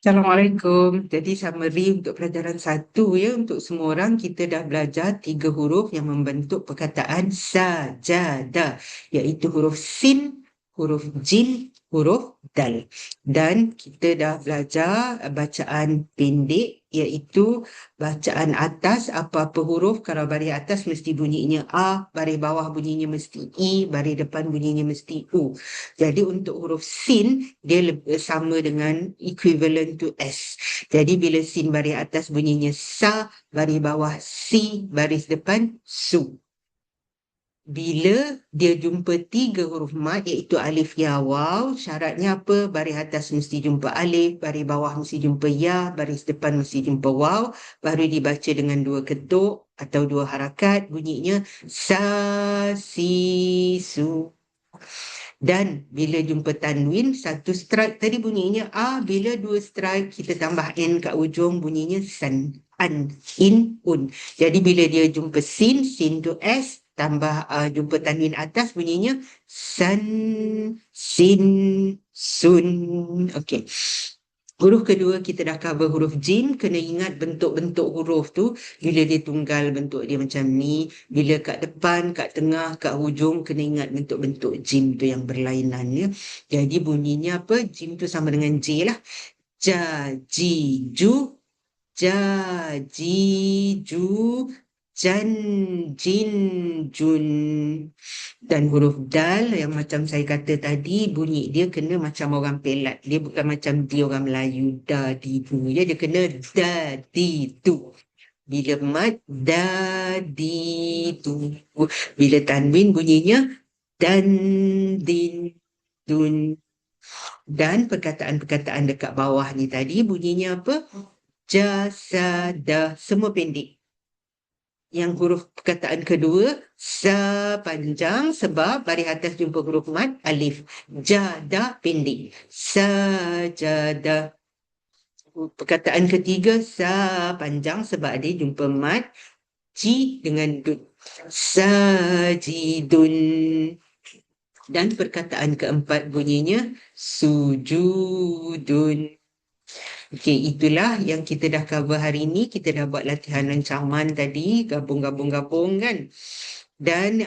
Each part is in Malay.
Assalamualaikum. Jadi summary untuk pelajaran satu ya, untuk semua orang kita dah belajar tiga huruf yang membentuk perkataan sajadah, iaitu huruf sin, huruf jim, huruf dal. Dan kita dah belajar bacaan pendek, iaitu bacaan atas apa-apa huruf. Kalau baris atas mesti bunyinya A, baris bawah bunyinya mesti I, baris depan bunyinya mesti U. Jadi untuk huruf sin dia sama dengan equivalent to S. Jadi bila sin baris atas bunyinya sa, baris bawah si, baris depan su. Bila dia jumpa tiga huruf mat iaitu alif ya waw, syaratnya apa? Baris atas mesti jumpa alif, baris bawah mesti jumpa ya, baris depan mesti jumpa waw, baru dibaca dengan dua ketuk atau dua harakat, bunyinya sa si su. Dan bila jumpa tanwin, satu strike tadi bunyinya A, bila dua strike kita tambah N kat ujung bunyinya san, an, in, un. Jadi bila dia jumpa sin, sin tu S, tambah jumpa tanwin atas bunyinya san, sin, sun. Okey. Huruf kedua kita dah cover huruf jim, kena ingat bentuk-bentuk huruf tu. Bila dia tunggal bentuk dia macam ni, bila kat depan, kat tengah, kat hujung, kena ingat bentuk-bentuk jim tu yang berlainan ya. Jadi bunyinya apa? Jim tu sama dengan J lah. Ja, ji, ju, ja, ji, ju, jan, jin, jun. Dan huruf dal yang macam saya kata tadi, bunyi dia kena macam orang Pelat. Dia bukan macam dia orang Melayu, da, di, du. Ya, dia kena da, di, tu. Bila mat, da, di, tu. Bila tanwin bunyinya dan, din, dun. Dan perkataan-perkataan dekat bawah ni tadi bunyinya apa? Jasadah. Semua pendek. Yang huruf perkataan kedua, sa panjang sebab baris atas jumpa huruf mat, alif. Jadah pendek. Sajadah. Perkataan ketiga, sa panjang sebab dia jumpa mat, ji dengan dun. Sajidun. Dan perkataan keempat bunyinya, sujudun. Okey, itulah yang kita dah cover hari ini. Kita dah buat latihan rancangan tadi, gabung-gabung-gabung kan. Dan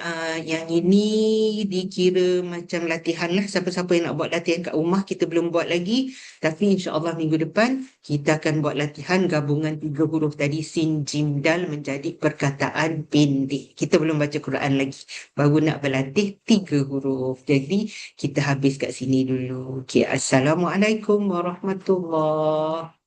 yang ini dikira macam latihan lah. Siapa-siapa yang nak buat latihan kat rumah, kita belum buat lagi. Tapi insyaAllah minggu depan, kita akan buat latihan gabungan tiga huruf tadi, sin, jim, dal menjadi perkataan pendek. Kita belum baca Quran lagi. Baru nak berlatih tiga huruf. Jadi, kita habis kat sini dulu. Okey, Assalamualaikum warahmatullahi